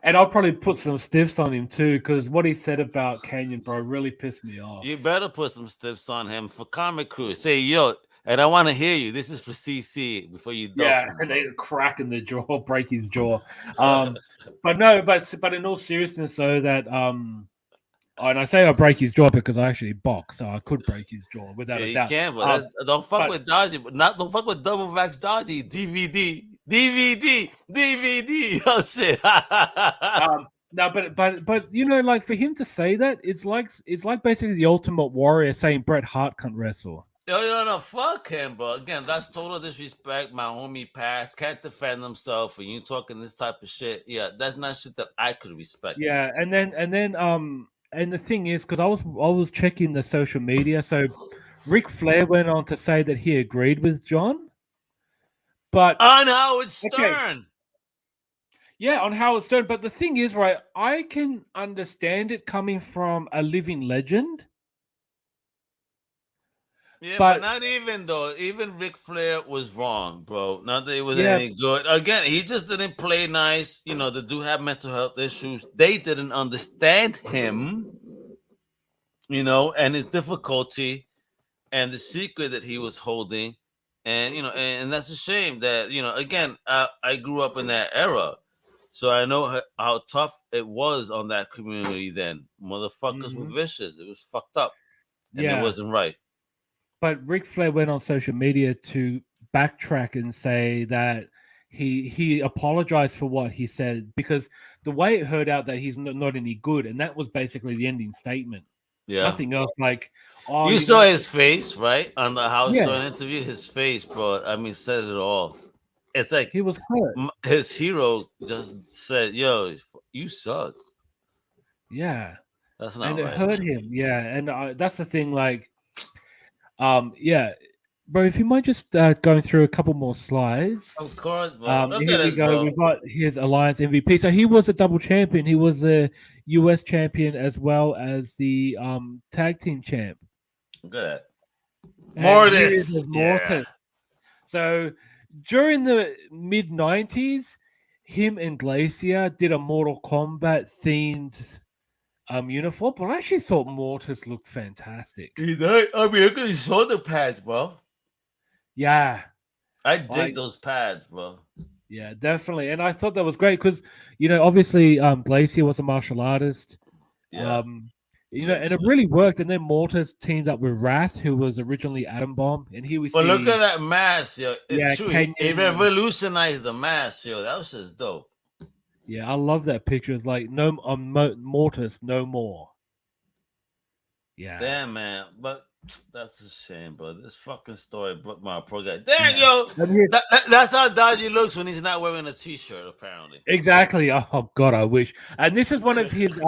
Speaker 2: and I'll probably put some stiffs on him too because what he said about Kanyon, bro, really pissed me off.
Speaker 1: You better put some stiffs on him for Comic Crew. Say yo, and I want to hear you. This is for CC before you.
Speaker 2: And they crack in the jaw, break his jaw. But in all seriousness, though, that and I say I break his jaw because I actually box, so I could break his jaw without a doubt.
Speaker 1: You can, but don't fuck with Dodgy, but don't fuck with Double Vax Dodgy. DVD. Oh shit.
Speaker 2: No, but like for him to say that, it's like basically the Ultimate Warrior saying Bret Hart can't wrestle.
Speaker 1: No, fuck him, bro. Again, that's total disrespect. My homie passed, can't defend himself, and you talking this type of shit. Yeah, that's not shit that I could respect.
Speaker 2: Yeah, and the thing is, because I was checking the social media, so Ric Flair went on to say that he agreed with John. But
Speaker 1: on Howard Stern.
Speaker 2: Okay. Yeah, on Howard Stern. But the thing is, right, I can understand it coming from a living legend.
Speaker 1: Yeah, but not even though. Even Ric Flair was wrong, bro. Not that it was any good. Again, he just didn't play nice. The dude had mental health issues. They didn't understand him, and his difficulty and the secret that he was holding. And and that's a shame that again I grew up in that era, so I know how tough it was on that community then. Motherfuckers were vicious. It was fucked up, and it wasn't right.
Speaker 2: But Ric Flair went on social media to backtrack and say that he apologized for what he said because the way it heard out that he's not any good, and that was basically the ending statement. Yeah, nothing else. Like.
Speaker 1: You saw his face, right? On the Howard Stern interview, his face, bro. I mean, said it all. It's like
Speaker 2: he was hurt.
Speaker 1: His hero just said, yo, you suck.
Speaker 2: Yeah.
Speaker 1: That's not
Speaker 2: right. And it hurt him. Yeah. And that's the thing, like, yeah. Bro, if you might just going through a couple more slides.
Speaker 1: Of course, bro.
Speaker 2: Here we go. Bro. We've got his Alliance MVP. So he was a double champion. He was a US champion as well as the tag team champ.
Speaker 1: Good.
Speaker 2: Mortis. Yeah. So during the mid-90s, him and Glacier did a Mortal Kombat themed uniform, but I actually thought Mortis looked fantastic.
Speaker 1: I mean, look at his shoulder pads, bro.
Speaker 2: Yeah.
Speaker 1: I dig those pads, bro.
Speaker 2: Yeah, definitely. And I thought that was great because, obviously Glacier was a martial artist.
Speaker 1: Yeah.
Speaker 2: And it really worked. And then Mortis teamed up with Wrath, who was originally Atom Bomb, and here we see.
Speaker 1: But look at that mask, yo! It's true. It revolutionized the mask, yo. That was just dope.
Speaker 2: Yeah, I love that picture. It's like Mortis, no more. Yeah.
Speaker 1: Damn, man. But That's a shame, bro. This fucking story broke my poor guy. Damn, yo, that's how Dodgy looks when he's not wearing a t-shirt. Apparently,
Speaker 2: exactly. Oh God, I wish. And this is one of his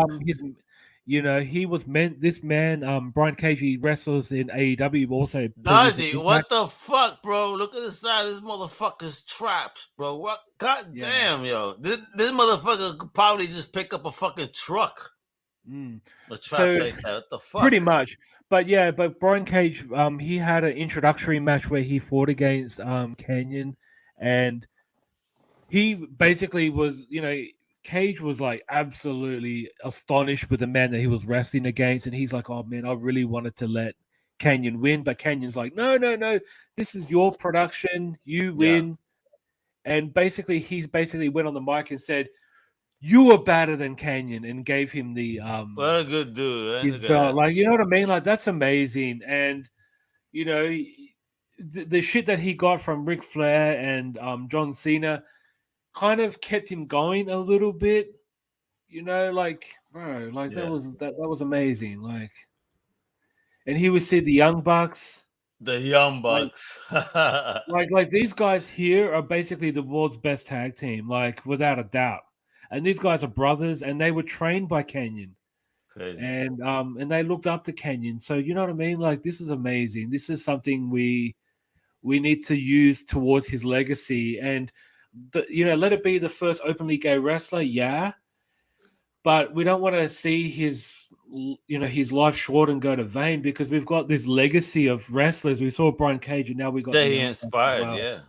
Speaker 2: he was meant. This man, Brian Cage, he wrestles in AEW. Also,
Speaker 1: Dodgy, what the fuck, bro? Look at the side of this motherfucker's traps, bro. What? God damn, yo, this motherfucker could probably just pick up a fucking truck. A trap like that. What the fuck?
Speaker 2: Pretty much. But yeah, but Brian Cage, he had an introductory match where he fought against Kanyon, and he basically was, Cage was like absolutely astonished with the man that he was wrestling against, and he's like, "Oh man, I really wanted to let Kanyon win," but Canyon's like, "No, this is your production, you win." And basically, he's went on the mic and said, "You were better than Kanyon," and gave him the
Speaker 1: what a good dude.
Speaker 2: His belt. Like, you know what I mean? Like, that's amazing. And the shit that he got from Ric Flair and John Cena kind of kept him going a little bit. Like, bro, like that was amazing. Like, and he would see the Young Bucks.
Speaker 1: The Young Bucks.
Speaker 2: like these guys here are basically the world's best tag team, like without a doubt. And these guys are brothers, and they were trained by Kanyon.
Speaker 1: Crazy.
Speaker 2: And they looked up to Kanyon. So you know what I mean? Like, this is amazing. This is something we need to use towards his legacy. And let it be the first openly gay wrestler, but we don't want to see his life short and go to vain, because we've got this legacy of wrestlers. We saw Brian Cage, and now we got
Speaker 1: he inspired.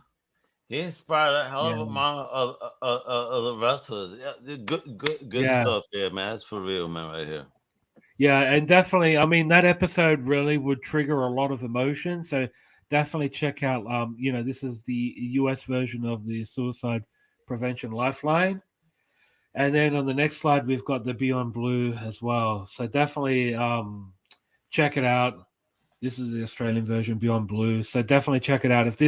Speaker 1: He inspired a hell of a amount of the wrestlers. Yeah, good stuff here, man. That's for real, man, right here.
Speaker 2: Yeah, and definitely, I mean, that episode really would trigger a lot of emotion. So definitely check out, this is the US version of the Suicide Prevention Lifeline. And then on the next slide, we've got the Beyond Blue as well. So definitely check it out. This is the Australian version, Beyond Blue. So definitely check it out. If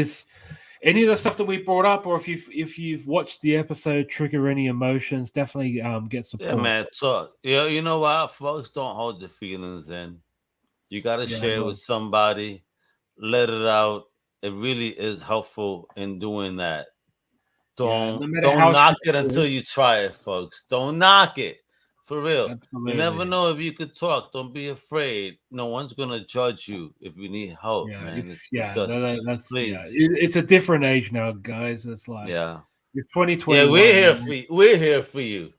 Speaker 2: any of the stuff that we brought up, or if you've watched the episode, trigger any emotions, definitely get support.
Speaker 1: Yeah, man. So you know what, folks, don't hold your feelings in. You gotta share it with somebody, let it out. It really is helpful in doing that. Don't knock it until you try it, folks. Don't knock it. For real. Absolutely. You never know if you could talk. Don't be afraid. No one's gonna judge you if you need help, man.
Speaker 2: It's a different age now, guys. It's like it's 2020.
Speaker 1: Yeah, we're here for you. We're here for you.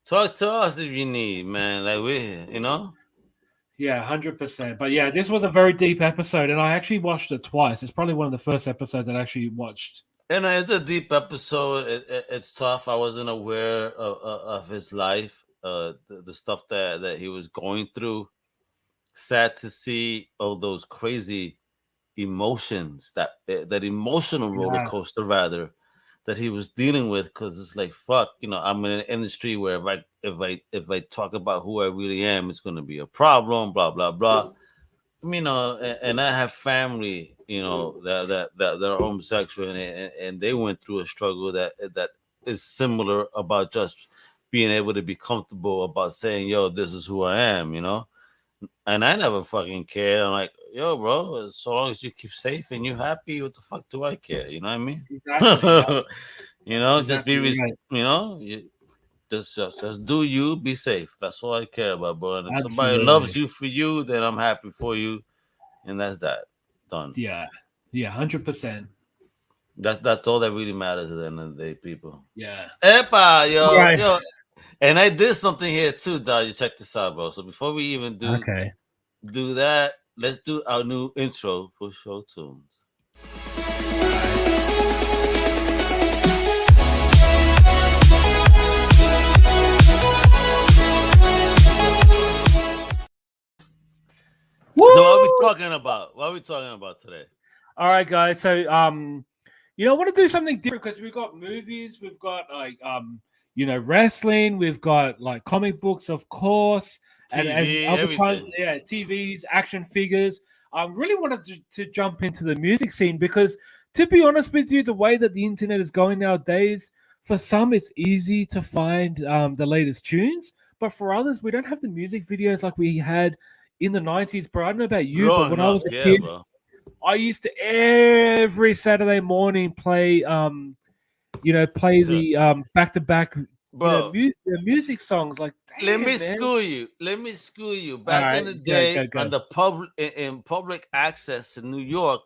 Speaker 1: Talk to us if you need, man. Like, we're here,
Speaker 2: Yeah, 100%. But yeah, this was a very deep episode, and I actually watched it twice. It's probably one of the first episodes that I actually watched.
Speaker 1: And it's a deep episode. It's tough. I wasn't aware of his life. The stuff that he was going through. Sad to see all those crazy emotions, that emotional roller coaster rather, that he was dealing with. Because it's like, fuck, I'm in an industry where if I talk about who I really am, it's going to be a problem. Blah blah blah. And I have family, that are homosexual, and they went through a struggle that is similar about just being able to be comfortable about saying, yo, this is who I am, and I never fucking cared. I'm like, yo, bro, so long as you keep safe and you happy, what the fuck do I care? You know what I mean? Exactly. Just be, just do you, be safe. That's all I care about, bro. And if somebody loves you for you, then I'm happy for you, and that's that. Done.
Speaker 2: Yeah, 100%.
Speaker 1: That's all that really matters at the end of the day, people.
Speaker 2: Yeah.
Speaker 1: Epa, yo. And I did something here too, Dodgy. Check this out, bro. So before we even do that, let's do our new intro for Show Tunes. Woo! So what are we talking about? What are we talking about today?
Speaker 2: All right, guys. So I want to do something different, because we've got movies, we've got like wrestling, we've got like comic books, of course, TV, and other times, TVs, action figures. I really wanted to jump into the music scene, because to be honest with you, the way that the internet is going nowadays, for some it's easy to find the latest tunes, but for others we don't have the music videos like we had in the 90s, bro. I don't know about you,
Speaker 1: Growing
Speaker 2: but when I was a
Speaker 1: up,
Speaker 2: kid,
Speaker 1: bro.
Speaker 2: I used to every Saturday morning play the back-to-back
Speaker 1: Bro,
Speaker 2: music songs. Like,
Speaker 1: let
Speaker 2: damn,
Speaker 1: me
Speaker 2: man.
Speaker 1: school you. Let me school you.
Speaker 2: All
Speaker 1: Back in
Speaker 2: right,
Speaker 1: the
Speaker 2: go,
Speaker 1: day,
Speaker 2: go, go.
Speaker 1: on the public access in New York,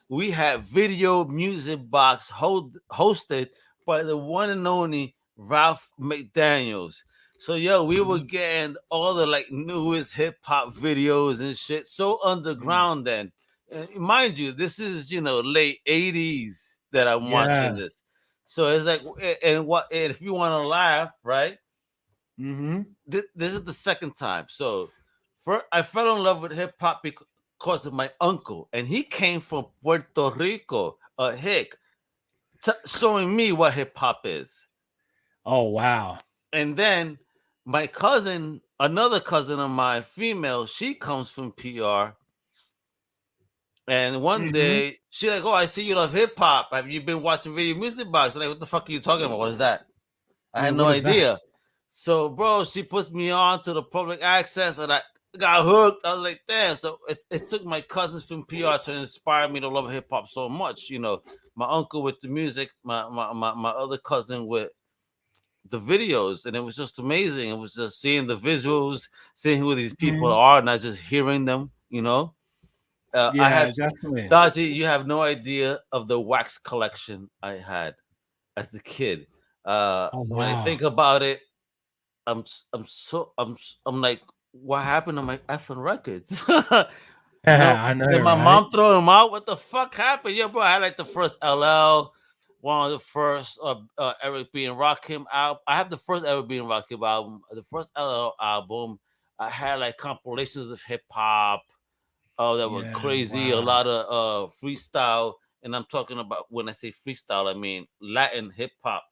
Speaker 1: we had video music box hosted by the one and only Ralph McDaniels. So we were getting all the like newest hip hop videos and shit. So underground then. Mind you, this is late 80s that I'm watching this. So it's like, and if you want to laugh, right?
Speaker 2: Mm-hmm.
Speaker 1: This is the second time. So first, I fell in love with hip hop because of my uncle, and he came from Puerto Rico, a hick, showing me what hip hop is.
Speaker 2: Oh, wow.
Speaker 1: And then my cousin, another cousin of mine, female, she comes from PR. And one day she like, "Oh, I see you love hip hop. Have you been watching video music box?" I'm like, "What the fuck are you talking about? What's that?" I had no idea. That? So, bro, she puts me on to the public access, and I got hooked. I was like, damn. So it took my cousins from PR to inspire me to love hip hop so much. My uncle with the music, my other cousin with the videos, and it was just amazing. It was just seeing the visuals, seeing who these people are, not just hearing them. I had
Speaker 2: definitely.
Speaker 1: Dodgy, you have no idea of the wax collection I had as a kid. When I think about it, I'm like, what happened to my effing records?
Speaker 2: I know.
Speaker 1: Did my mom throw them out? What the fuck happened? Yeah, bro, I had like the first LL, one of the first Eric B. and Rakim album. I have the first Eric B. and Rakim album, the first LL album. I had like compilations of hip hop. Oh, that were crazy. Wow. A lot of freestyle, and I'm talking about, when I say freestyle, I mean Latin hip hop,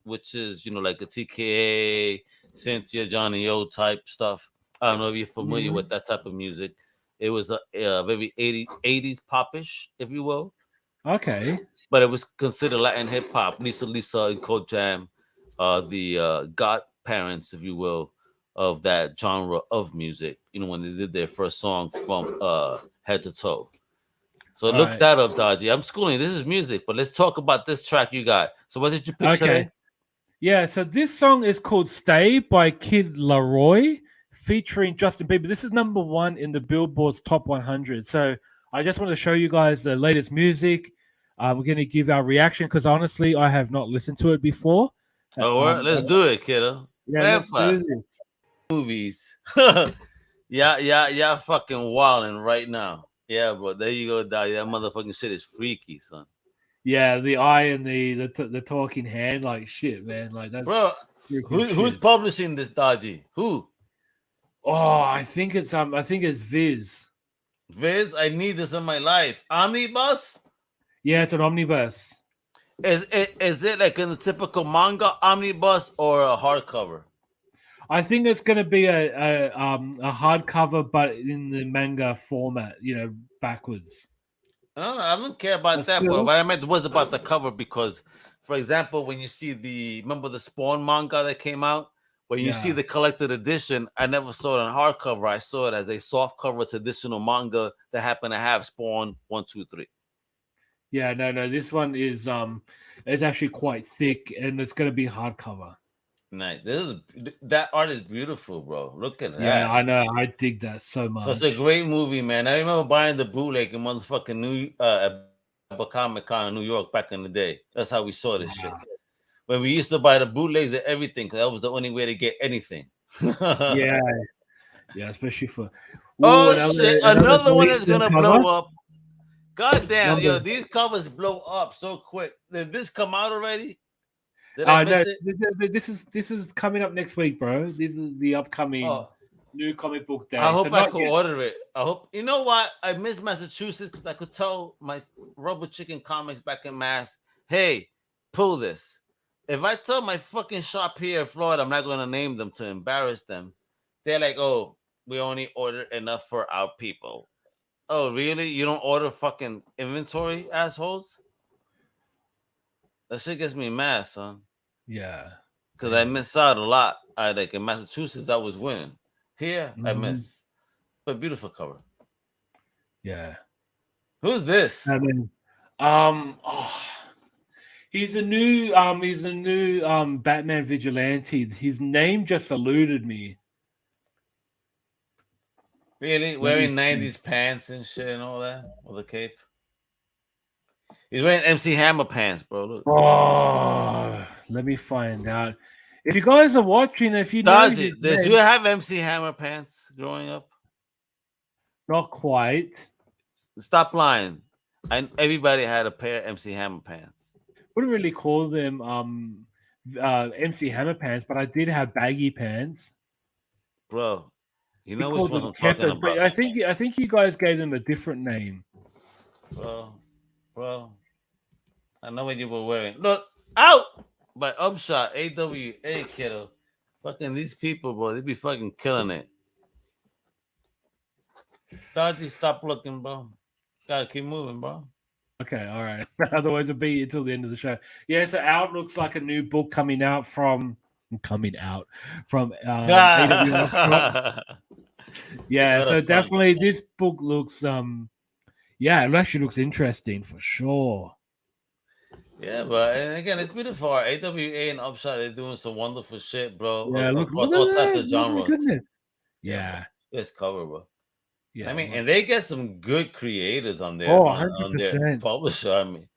Speaker 1: which is like a TKA, Cynthia, Johnny O type stuff. I don't know if you're familiar with that type of music. It was a very 80s popish, if you will.
Speaker 2: Okay.
Speaker 1: But it was considered Latin hip hop. Lisa and Code Jam, the godparents, if you will, of that genre of music, when they did their first song from head to toe. So look that up, Dodgy. I'm schooling. This is music, but let's talk about this track you got. So what did you pick today?
Speaker 2: Yeah, so this song is called Stay by Kid Laroi, featuring Justin Bieber. This is number 1 in the Billboard's Top 100. So I just want to show you guys the latest music. We're going to give our reaction because honestly, I have not listened to it before.
Speaker 1: Let's do it, kiddo.
Speaker 2: Yeah, let's do this.
Speaker 1: Movies. yeah, fucking wilding right now. Yeah, bro. There you go, Dodgy. That motherfucking shit is freaky, son.
Speaker 2: Yeah, the eye and the talking hand, like shit, man. Like that's
Speaker 1: bro. Who's publishing this, Dodgy? Who?
Speaker 2: Oh, I think it's Viz.
Speaker 1: Viz, I need this in my life. Omnibus?
Speaker 2: Yeah, it's an omnibus.
Speaker 1: Is it like in the typical manga omnibus or a hardcover?
Speaker 2: I think it's going to be a hardcover, but in the manga format, backwards.
Speaker 1: I don't care about that, but what I meant was about the cover because, for example, when you see remember the Spawn manga that came out? When you see the collected edition, I never saw it on hardcover. I saw it as a softcover traditional manga that happened to have Spawn 1, 2, 3.
Speaker 2: Yeah, no. This one is it's actually quite thick, and it's going to be hardcover.
Speaker 1: Nice. That art is beautiful, bro. Look at that.
Speaker 2: Yeah, I know. I dig that so much.
Speaker 1: So it's a great movie, man. I remember buying the bootleg in motherfucking Comic Con in New York back in the day. That's how we saw this shit. When we used to buy the bootlegs of everything, because that was the only way to get anything.
Speaker 2: yeah, especially for.
Speaker 1: Another one is gonna blow up. God damn, yo, these covers blow up so quick. Did this come out already? Did I miss it?
Speaker 2: This is coming up next week, bro. This is the upcoming new comic book day.
Speaker 1: I hope I can order it. I hope. You know what? I miss Massachusetts because I could tell my Rubber Chicken Comics back in Mass, hey, pull this. If I tell my fucking shop here in Florida, I'm not going to name them to embarrass them. They're like, oh, we only order enough for our people. Oh, really? You don't order fucking inventory, assholes? That shit gets me mad, son.
Speaker 2: Yeah.
Speaker 1: Because I miss out a lot. In Massachusetts, I was winning. Here, I miss. But beautiful cover.
Speaker 2: Yeah.
Speaker 1: Who's this?
Speaker 2: I mean, he's a new Batman vigilante. His name just eluded me.
Speaker 1: Really? Wearing 90s pants and shit and all that? With a cape? He's wearing MC Hammer pants, bro. Look.
Speaker 2: Oh, let me find out. If you guys are watching, if you
Speaker 1: Dodgy, did you have MC Hammer pants growing up?
Speaker 2: Not quite.
Speaker 1: Stop lying. Everybody had a pair of MC Hammer pants.
Speaker 2: Wouldn't really call them MC Hammer pants, but I did have baggy pants.
Speaker 1: Bro, you know which one I'm talking about.
Speaker 2: But I think you guys gave them a different name.
Speaker 1: Bro. I know what you were wearing. Look, out by Upshot, AWA, kiddo. Fucking these people, bro, they be fucking killing it. Dodgy, stop looking, bro. Gotta keep moving, bro.
Speaker 2: Okay, all right. Otherwise, it'll be until the end of the show. Yeah, so Out looks like a new book coming out from AWA. Yeah, so definitely this book looks it actually looks interesting for sure.
Speaker 1: Yeah, but and again, it's beautiful. AWA and Upshot, they're doing some wonderful shit, bro.
Speaker 2: Yeah, look
Speaker 1: all types of genres.
Speaker 2: Yeah.
Speaker 1: This cover, bro.
Speaker 2: Yeah,
Speaker 1: I mean, and they get some good creators on there.
Speaker 2: Oh,
Speaker 1: on their publisher. I mean,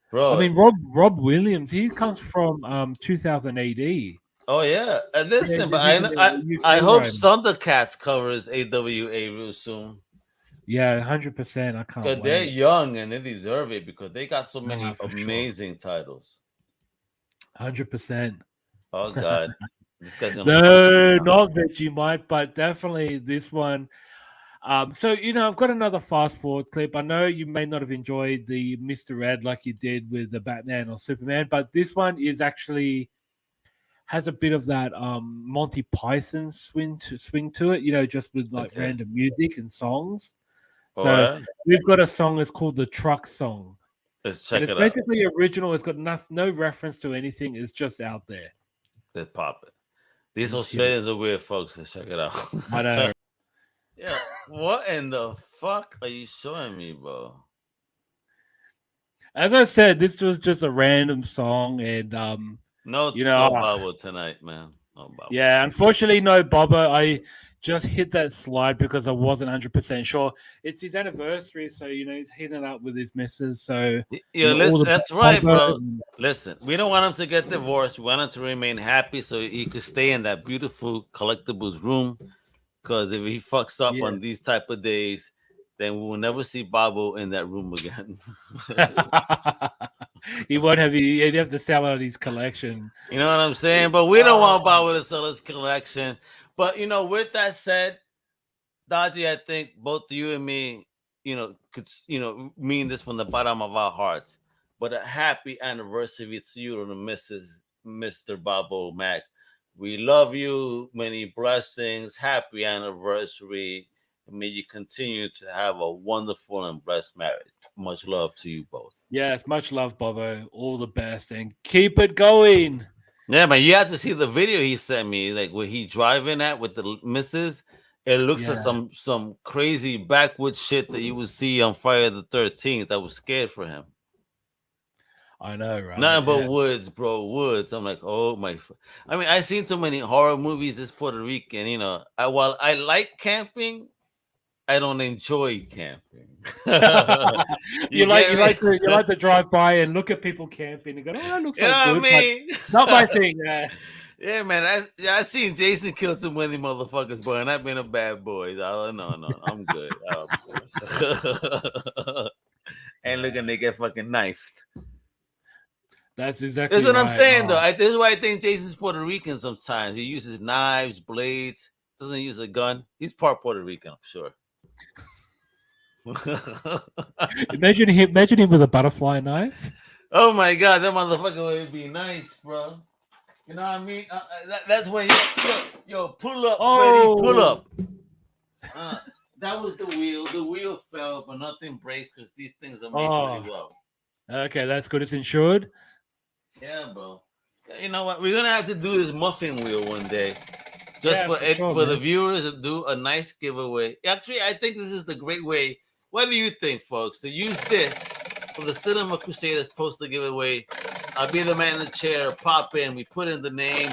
Speaker 1: bro.
Speaker 2: I mean, Rob Williams, he comes from 2000 AD.
Speaker 1: Oh yeah, and listen, but I hope Thundercats covers AWA real soon.
Speaker 2: Yeah, 100%. I can't.
Speaker 1: Because they're young and they deserve it because they got so many amazing titles.
Speaker 2: 100%.
Speaker 1: Oh God, this guy's gonna
Speaker 2: no, not Vegemite, but definitely this one. So I've got another fast forward clip. I know you may not have enjoyed the Mr. Red like you did with the Batman or Superman, but this one is actually has a bit of that Monty Python swing to it. Just with random music and songs. So we've got a song that's called the Truck Song.
Speaker 1: Let's check it out.
Speaker 2: It's basically original. It's got no reference to anything. It's just out there.
Speaker 1: Let's pop it. These Australians are weird folks. Let's check it out.
Speaker 2: I know.
Speaker 1: Yeah, what in the fuck are you showing me, bro?
Speaker 2: As I said, this was just a random song, and
Speaker 1: no Bobo tonight, man. No Bobo.
Speaker 2: Yeah, unfortunately, no Bobo. I just hit that slide because I wasn't 100% sure. It's his anniversary, so he's hitting it up with his missus. So
Speaker 1: listen, that's right, bro. Listen, we don't want him to get divorced. We want him to remain happy, so he could stay in that beautiful collectibles room. Because if he fucks up on these type of days, then we will never see Bobo in that room again.
Speaker 2: He won't have. He'd have to sell out his collection.
Speaker 1: You know what I'm saying? But we don't want Bobo to sell his collection. But with that said, Dodgy, I think both you and me, could mean this from the bottom of our hearts. But a happy anniversary to you and Mr. Bobo Mac. We love you. Many blessings. Happy anniversary. May you continue to have a wonderful and blessed marriage. Much love to you both.
Speaker 2: Yes, much love, Bobo. All the best and keep it going.
Speaker 1: Yeah, man, you have to see the video he sent me, like where he driving at with the missus. It looks like some crazy backwoods shit that you would see on Friday the 13th. I was scared for him.
Speaker 2: I know, right?
Speaker 1: Nothing but woods, bro. Woods. I'm like, oh my. I mean, I've seen too many horror movies. This Puerto Rican, while I like camping, I don't enjoy camping.
Speaker 2: you like to drive by and look at people camping and go, oh, it looks good. I mean? Not my thing.
Speaker 1: Yeah, man. I seen Jason kill too many motherfuckers, boy, and I've been a bad boy. No, I'm good. And look, and they get fucking knifed.
Speaker 2: That's exactly.
Speaker 1: That's what I'm saying, though. This is why I think Jason's Puerto Rican. Sometimes he uses knives, blades. Doesn't use a gun. He's part Puerto Rican, I'm sure.
Speaker 2: Imagine him with a butterfly knife.
Speaker 1: Oh my God, that motherfucker would be nice, bro. You know what I mean? That's when yo pull up, Freddy, pull up. That was the wheel. The wheel fell, but nothing breaks because these things are made pretty well.
Speaker 2: Okay, that's good. It's insured.
Speaker 1: Yeah, bro. You know what? We're gonna have to do this muffin wheel one day. just for the viewers to do a nice giveaway. Actually, I think this is the great way. What do you think, folks? To use this for the Cinema Crusaders poster giveaway. I'll be the man in the chair. Pop in. We put in the name,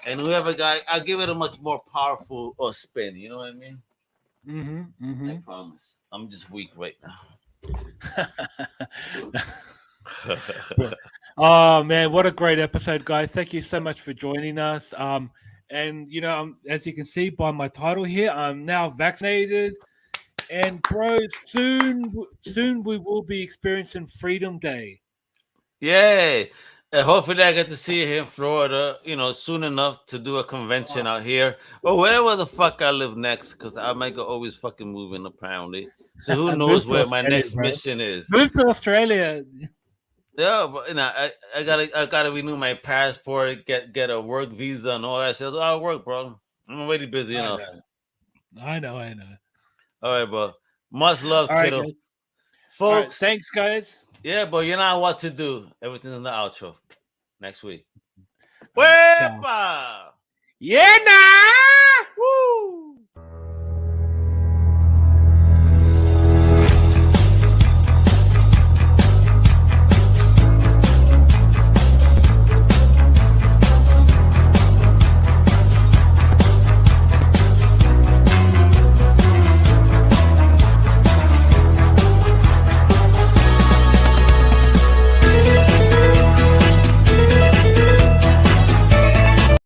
Speaker 1: and whoever got, I'll give it a much more powerful spin. You know what I mean? I promise. I'm just weak right now.
Speaker 2: Oh man, what a great episode, guys! Thank you so much for joining us. And you know, as you can see by my title here, I'm now vaccinated. And bro, soon we will be experiencing Freedom Day.
Speaker 1: Yay! Hopefully, I get to see you here in Florida, soon enough to do a convention out here or wherever the fuck I live next, because I might go always fucking moving apparently. So who knows where my next mission is?
Speaker 2: Move to Australia.
Speaker 1: Yeah, but I gotta renew my passport, get a work visa and all that shit. I'll work, bro. I'm already busy enough.
Speaker 2: I know.
Speaker 1: All right, bro. Much love, kiddo.
Speaker 2: Right,
Speaker 1: folks.
Speaker 2: Right, thanks, guys.
Speaker 1: Yeah, but you know what to do. Everything's in the outro. Next week. Wepa!
Speaker 2: Yeah, nah!
Speaker 1: Woo!